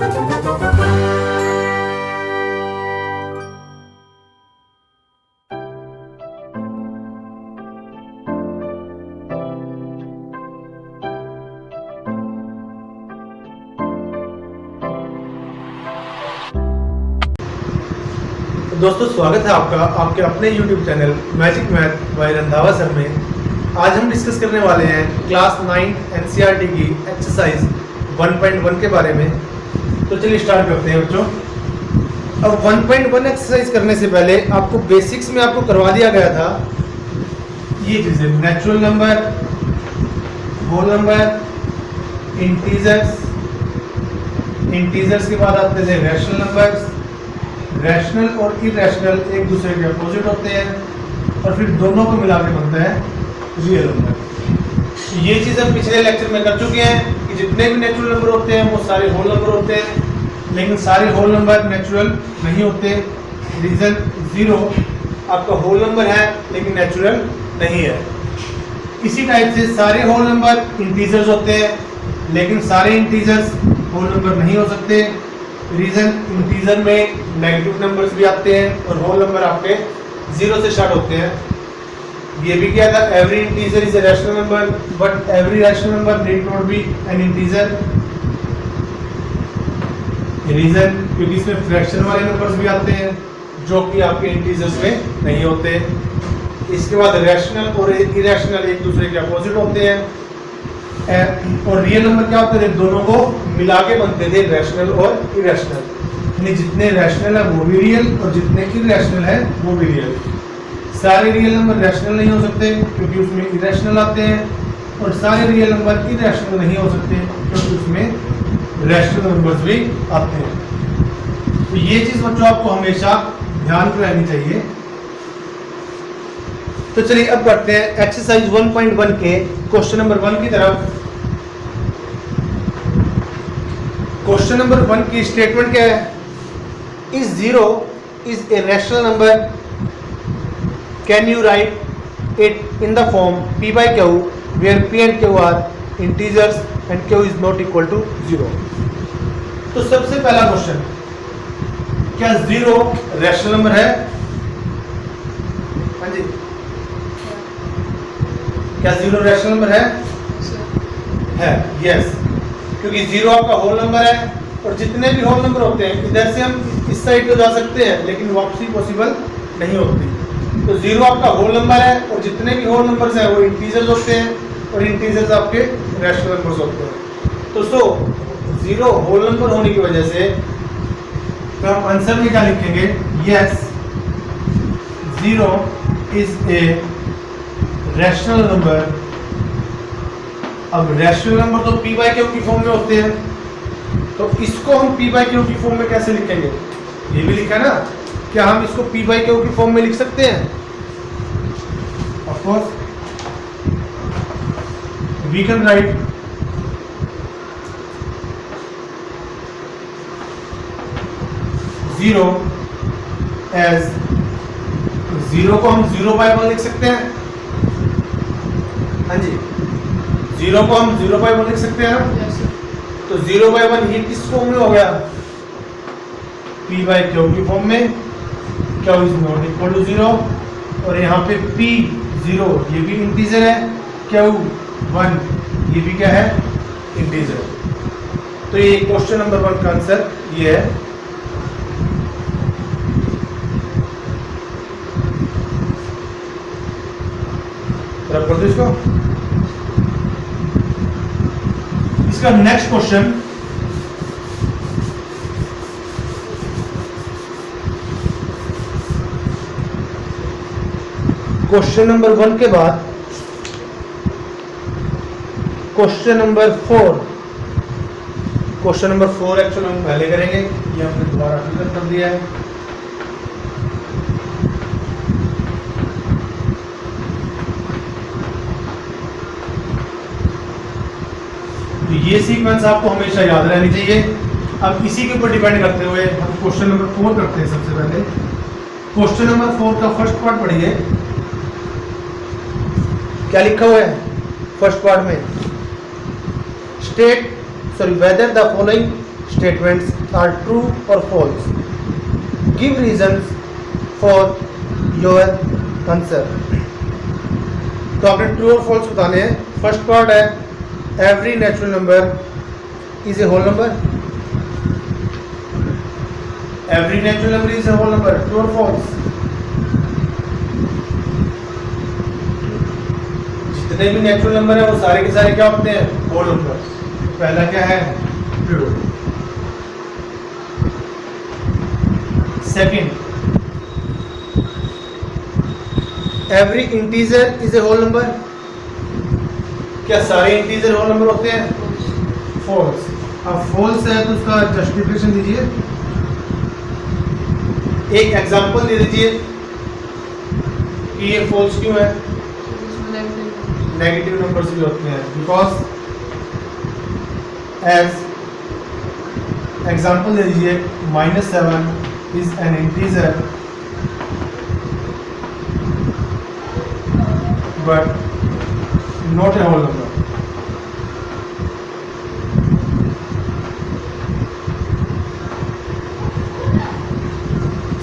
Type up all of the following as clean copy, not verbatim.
दोस्तों स्वागत है आपका आपके अपने YouTube channel magic math bye Randhawa sir में। आज हम डिस्कस करने वाले हैं क्लास 9 NCERT की एक्सरसाइज 1.1 के बारे में। तो चलिए स्टार्ट करते हैं बच्चों। अब 1.1 एक्सरसाइज करने से पहले आपको बेसिक्स में आपको करवा दिया गया था ये चीजें, natural number, whole number, integers के बाद आते थे रैशनल नंबर्स। रैशनल और इरेशनल एक दूसरे के अपोजिट होते हैं और फिर दोनों को मिला के बनता है रियल नंबर। ये चीज़ हम पिछले लेक्चर में कर चुके हैं कि जितने भी नेचुरल नंबर होते हैं वो सारे होल नंबर होते हैं, लेकिन सारे होल नंबर नेचुरल नहीं होते। रीजन 0 आपका होल नंबर है लेकिन नेचुरल नहीं है। इसी टाइप से सारे होल नंबर इंटीजर्स होते हैं लेकिन सारे इंटीजर्स होल नंबर नहीं हो सकते। रीजन इंटीजर में नेगेटिव नंबर्स भी आते हैं और होल नंबर आपके 0 से स्टार्ट होते हैं। ये भी क्या था, every integer is a rational number but every rational number need not be an integer. Reason क्योंकि इसमें फ्रैक्शन वाले नंबर्स भी आते हैं जो कि आपके इंटीजर्स में नहीं होते। इसके बाद रैशनल और इरेशनल एक दूसरे के अपोजिट होते हैं और रियल नंबर क्या होते थे, दोनों को मिला के बनते थे रैशनल और इरेशनल। यानी जितने रैशनल है वो भी रियल और जितने इरेशनल है वो भी रियल। सारे रियल नंबर रैशनल नहीं हो सकते क्योंकि उसमें इरेशनल आते हैं और सारे रियल नंबर इरेशनल नहीं हो सकते क्योंकि उसमें रैशनल नंबर्स भी आते हैं। तो ये चीज़ बच्चों आपको हमेशा ध्यान में रहनी चाहिए। तो चलिए अब बढ़ते हैं एक्सरसाइज 1.1 के क्वेश्चन नंबर 1 की तरफ। क्वेश्चन नंबर 1 की स्टेटमेंट क्या है, is 0 is a rational number, can you write it in the form p by q where p and q are integers and q is not equal to 0। तो सबसे पहला question, क्या 0 rational number है? हाँ जी, क्या 0 rational number है? Yes, क्योंकि 0 आपका होल नंबर है और जितने भी होल नंबर होते हैं इधर से हम इस साइड पे जा सकते हैं लेकिन वापसी पॉसिबल नहीं होती। तो 0 आपका होल नंबर है और जितने भी होल नंबर्स हैं वो इंटीजर्स होते हैं और इंटीजर्स आपके रैशनल नंबर्स होते हैं। तो 0 होल नंबर होने की वजह से तो हम आंसर में क्या लिखेंगे, yes 0 is a rational number. अब रैशनल नंबर तो p by q की फॉर्म में होते हैं, तो इसको हम p by q की फॉर्म में कैसे लिखेंगे? ये भी लिखा ना, क्या हम इसको p by q की फॉर्म में लिख सकते हैं? Of course we can write zero as 0 को हम 0 by 1 लिख सकते हैं। हाँ जी, 0 को हम 0 by 1 लिख सकते हैं ना। तो 0 by 1 ये किस फॉर्म में हो गया, p by q की फॉर्म में, q is not equal to 0 और यहाँ पे p 0 ये भी इंटीजर है, q 1 ये भी क्या है, इंटीजर। तो ये क्वेश्चन नंबर 1 का आंसर ये है। रख कर दो इसको। इसका नेक्स्ट क्वेश्चन, क्वेश्चन नंबर 1 के बाद question number 4। Question number 4 actually हम पहले करेंगे, ये हमने दोबारा फिल कर दिया है। तो ये सीक्वेंस आपको हमेशा याद रहनी चाहिए। अब इसी के ऊपर डिपेंड करते हुए हम क्वेश्चन नंबर 4 करते हैं। सबसे पहले क्वेश्चन नंबर 4 का फर्स्ट पार्ट पढ़िए, क्या लिखा हुआ है फर्स्ट पार्ट में, whether the following statements are true or false. Give reasons for your answer. तो आपने ट्रू और फॉल्स बताने हैं. फर्स्ट पार्ट है every natural number is a whole number. Every natural number is a whole number. True और false. जितने भी natural number है वो सारे के सारे क्या होते हैं? Whole number. पहला क्या है? True. Second, every integer is a whole number. क्या सारे इंटीजर होल नंबर होते हैं? फॉल्स. अब फॉल्स है तो उसका जस्टिफिकेशन दीजिए. एक एग्जांपल दे दीजिए कि ये फॉल्स क्यों है. नेगेटिव नंबर्स भी होते हैं. बिकॉज एज एग्जांपल दे दीजिए -7 is an integer but not a whole number.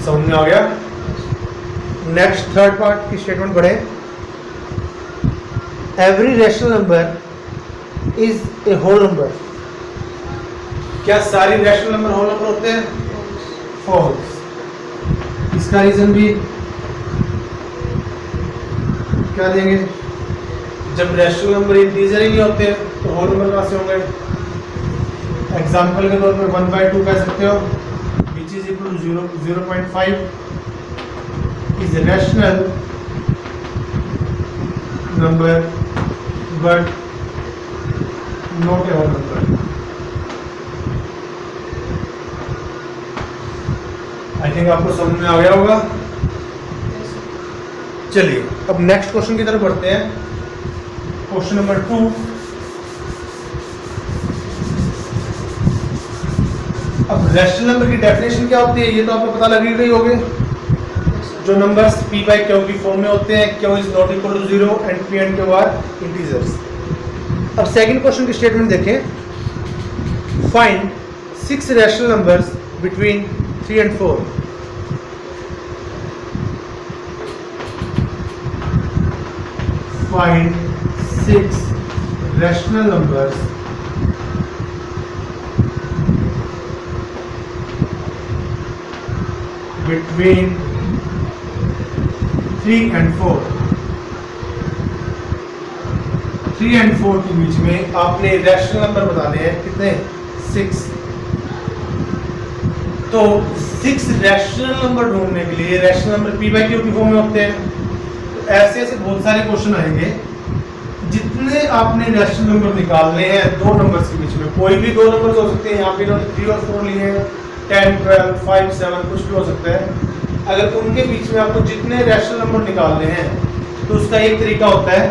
समझ में आ गया. नेक्स्ट थर्ड पार्ट की स्टेटमेंट पढ़े. Every rational number is a whole number. क्या सारी रैशनल नंबर होल नंबर होते हैं? फॉल्स. इसका रीजन भी क्या देंगे? जब रैशनल नंबर इंटीजर ही नहीं होते तो होल नंबर कहां से होंगे? एग्जांपल के तौर पे 1/2 कह सकते हो, which is equal to 0.5 is a rational number but not a whole number. I think आपको समझ में आ गया होगा. चलिए अब नेक्स्ट क्वेश्चन की तरफ बढ़ते हैं. Question number 2. अब रैशनल नंबर की डेफिनेशन क्या होती है ये तो आपको पता लग ही रही होगी. जो नंबर्स p बाई क्यू की फॉर्म में होते हैं, q is not equal to 0 and p and q are integers. अब सेकंड क्वेश्चन की स्टेटमेंट देखें. Find 6 rational numbers between 3 and 4. Find 6 rational numbers between 3 and 4. 3 and 4 के बीच में आपने रैशनल नंबर बताने हैं. कितने? 6. तो 6 रैशनल नंबर ढूंढने के लिए rational number p by q की फॉर्म में होते हैं. तो ऐसे ऐसे बहुत सारे क्वेश्चन आएंगे. जितने आपने रैशनल नंबर निकालने हैं दो नंबर्स के बीच में, कोई भी दो नंबर्स हो सकते हैं. यहाँ पे इन्होंने 3 और 4 लिए हैं, 10, 12, 5, 7 कुछ भी हो सकता है. अगर उनके बीच में आपको जितने रैशनल नंबर निकालने हैं तो उसका एक तरीका होता है.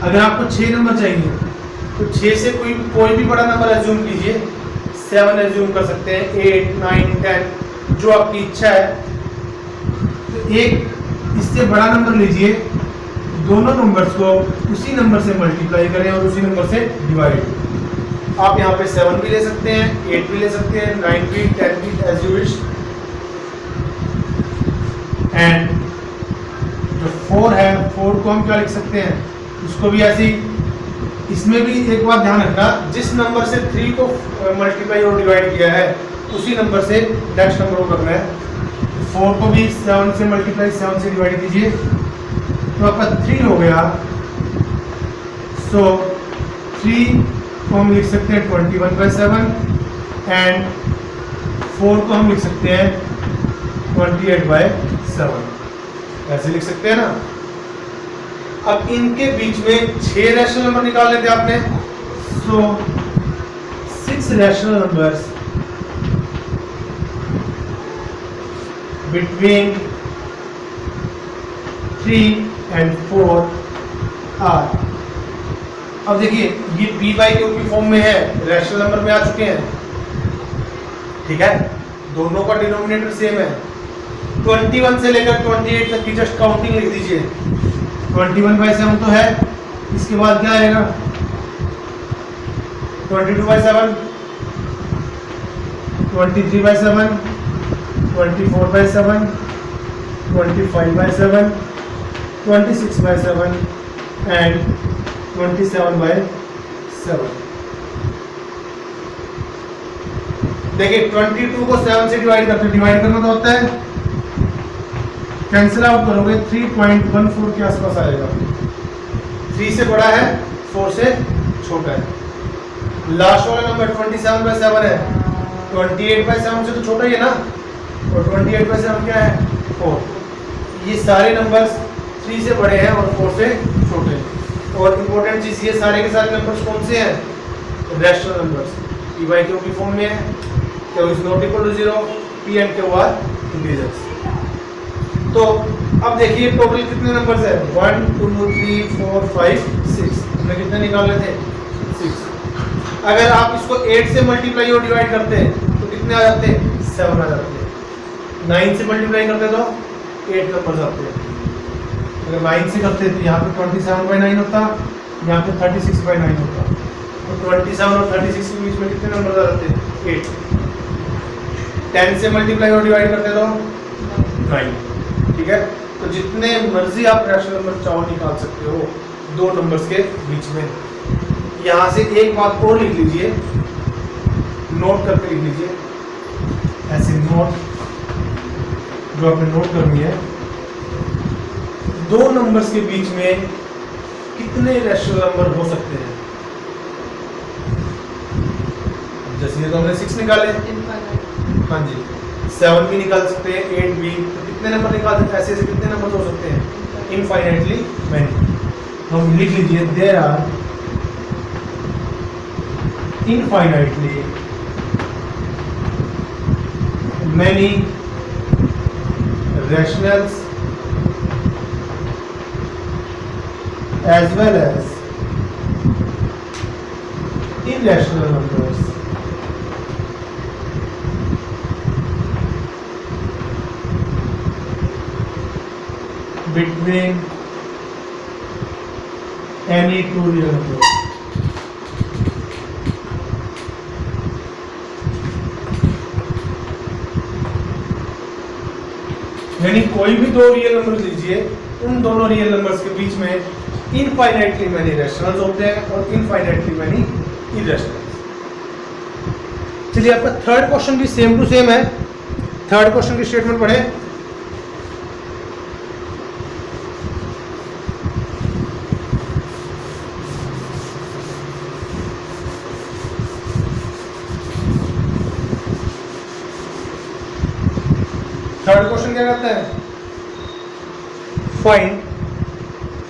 अगर आपको 6 नंबर चाहिए तो 6 से कोई भी बड़ा नंबर एज्यूम कीजिए. 7 एज्यूम कर सकते हैं, 8, 9, 10 जो आपकी इच्छा है. तो एक इससे बड़ा नंबर लीजिए, दोनों नंबर्स को उसी नंबर से मल्टीप्लाई करें और उसी नंबर से डिवाइड. आप यहाँ पे 7 भी ले सकते हैं, 8 भी ले सकते हैं, 9 भी, 10 भी, एज यू विश. एंड जो 4 है, 4 को हम क्या लिख सकते हैं? उसको भी ऐसी. इसमें भी एक बात ध्यान रखना, जिस नंबर से 3 को मल्टीप्लाई और डिवाइड किया है उसी नंबर से नेक्स्ट नंबर को करना है. 4 को भी 7 से मल्टीप्लाई 7 से डिवाइड कीजिए तो आपका 3 हो गया. सो 3 को हम लिख सकते हैं 21/7 एंड 4 को हम लिख सकते हैं 28/7. ऐसे लिख सकते हैं ना. अब इनके बीच में 6 रैशनल नंबर निकालने थे आपने. So 6 rational numbers between 3 and 4 are. अब देखिए ये p बाई क्यू की फॉर्म में है, रैशनल नंबर में आ चुके हैं. ठीक है, दोनों का डिनोमिनेटर सेम है. 21 से लेकर 28 तक की जस्ट काउंटिंग लिख दीजिए. 21/7 तो है, इसके बाद क्या आएगा? 22/7 23/7, 24/7, 25/7, 26/7 and 27/7। देखिए 22 को 7 से डिवाइड करते, डिवाइड करना तो होता है, कैंसिल आउट करोगे 3.14 के आसपास आएगा। 3 से बड़ा है, 4 से छोटा है। लास्ट वाला नंबर 27/7 है, 28/7 से तो छोटा ही है ना, और 28/7 क्या है 4। ये सारे नंबर्स 3 से बड़े हैं और 4 से छोटे हैं। और इम्पोर्टेंट चीज़, ये सारे के सारे नंबर्स कौन से हैं, rational numbers. P by q की फॉर्म में है, q is not equal to 0, p and q are integers. तो अब देखिए टोटल कितने नंबर्स है, 1 2 3 4 5 6। हमने कितने निकाले थे, 6। अगर आप इसको 8 से मल्टीप्लाई और डिवाइड करते हैं तो कितने आ जाते हैं, 7 आ जाते हैं। 9 से मल्टीप्लाई करते तो 8 नंबर्स आते हैं। अगर 9 से करते तो यहाँ पे 27/9 होता, यहाँ पे 36/9 होता। तो 27 और 36 के बीच में कितने नंबर आ जाते हैं, 8। 10 से मल्टीप्लाई और डिवाइड करते तो 9। ठीक है, तो जितने मर्जी आप रैशनल नंबर चाहो निकाल सकते हो दो नंबर्स के बीच में। यहाँ से एक बात और लिख लीजिए, नोट करके लिख लीजिए, ऐसे नोट जो आपने नोट करनी है, दो नंबर्स के बीच में कितने रैशनल नंबर हो सकते हैं। जैसे ये तो हमने 6 निकाले, हाँ जी, 7 भी निकाल सकते हैं, 8 भी। तो कितने नंबर निकाल सकते हैं, ऐसे ऐसे कितने नंबर हो सकते हैं, इनफाइनाइटली मैनी। हम लिख लीजिए, there are infinitely many rationals as well as irrational numbers between any two real numbers। यानी कोई भी दो रियल नंबर लीजिए, उन दोनों रियल नंबर्स के बीच में इनफाइनाइटली मैनी रैशनल्स होते हैं और इनफाइनाइटली मैनी इरैशनल्स। चलिए, आपका थर्ड क्वेश्चन भी सेम टू सेम है। थर्ड क्वेश्चन की स्टेटमेंट पढ़े। थर्ड क्वेश्चन क्या कहता है, find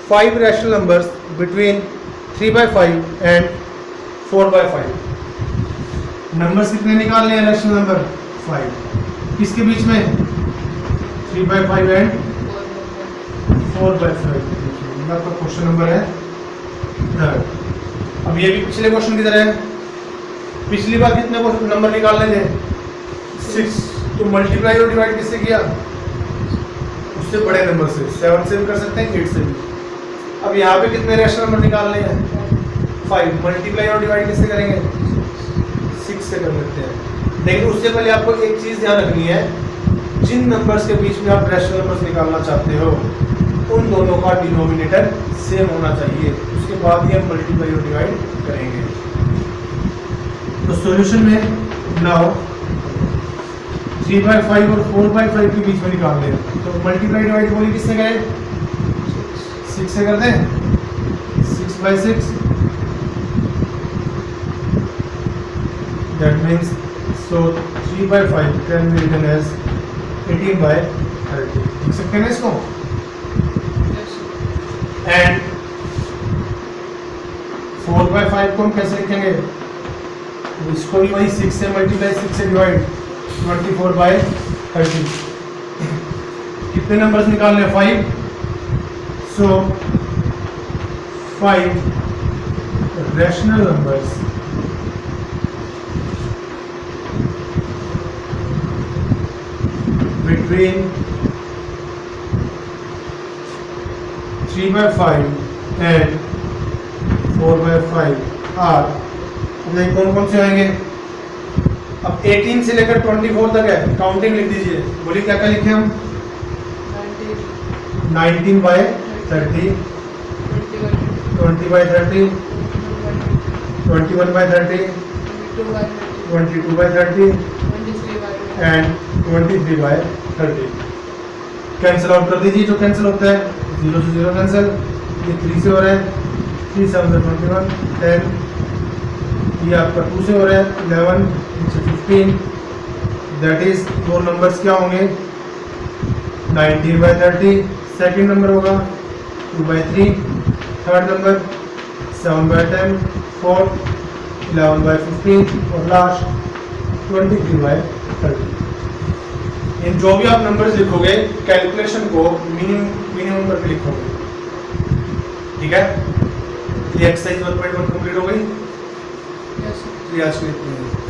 5 rational numbers between 3/5 and 4/5। Numbers कितने निकालने हैं, रैशनल नंबर 5, किसके बीच में, 3/5 एंड 4/5। आपका क्वेश्चन नंबर है थर्ड। अब ये भी पिछले क्वेश्चन की तरह है। पिछली बार कितने नंबर निकालने थे, 6। तो मल्टीप्लाई और डिवाइड किससे किया, उससे बड़े नंबर से। 7 से भी कर सकते हैं, 8 से भी। अब यहाँ पे कितने रैशनल नंबर निकालने हैं, 5। मल्टीप्लाई और डिवाइड किससे करेंगे, 6 से कर लेते हैं। लेकिन उससे पहले आपको एक चीज़ ध्यान रखनी है, जिन नंबर्स के बीच में आप रैशनल नंबर्स निकालना चाहते हो उन दोनों का डिनोमिनेटर सेम होना चाहिए, उसके बाद ही हम मल्टीप्लाई और डिवाइड करेंगे। तो सॉल्यूशन में नाउ 3/5 और 4/5 के बीच में निकालने हैं। तो मल्टीप्लाई डिवाइड बोलिए किससे करें, 6 से कर दें, 6/6। That means so 3/5 can be written as 18/30। लिख सकते हैं इसको। एंड 4/5 को हम कैसे लिखेंगे, इसको भी वही 6 से मल्टीप्लाई, 6 से डिवाइड, 24/30। कितने नंबर्स निकालने, 5। So 5 rational numbers between 3/5 and 4/5 are, कौन कौन से आएंगे, अब 18 से लेकर 24 तक है, काउंटिंग लिख दीजिए। बोलिए क्या क्या लिखे हम? 19 by 30, 20 by 30, 21 by 30, 22 by 30 and 23 by 30। Cancel out कर दीजिए जो कैंसिल होता है, 0 से 0 कैंसिल, ये 3 से हो रहा है, 3 7 21, 10, ये आपका 2 से हो रहा है, 11 15, दैट इज 4 नंबर्स क्या होंगे? 19 बाय 30 सेकेंड नंबर होगा, 2 by 3 third number, 7 by 10 fourth, 11 by 15 और लास्ट 23 बाय 30। इन जो भी आप नंबर्स लिखोगे कैलकुलेशन को मिनिमम पर भी लिखोगे, ठीक है? ये एक्सरसाइज 1.1 कंप्लीट हो गई। आज के लिए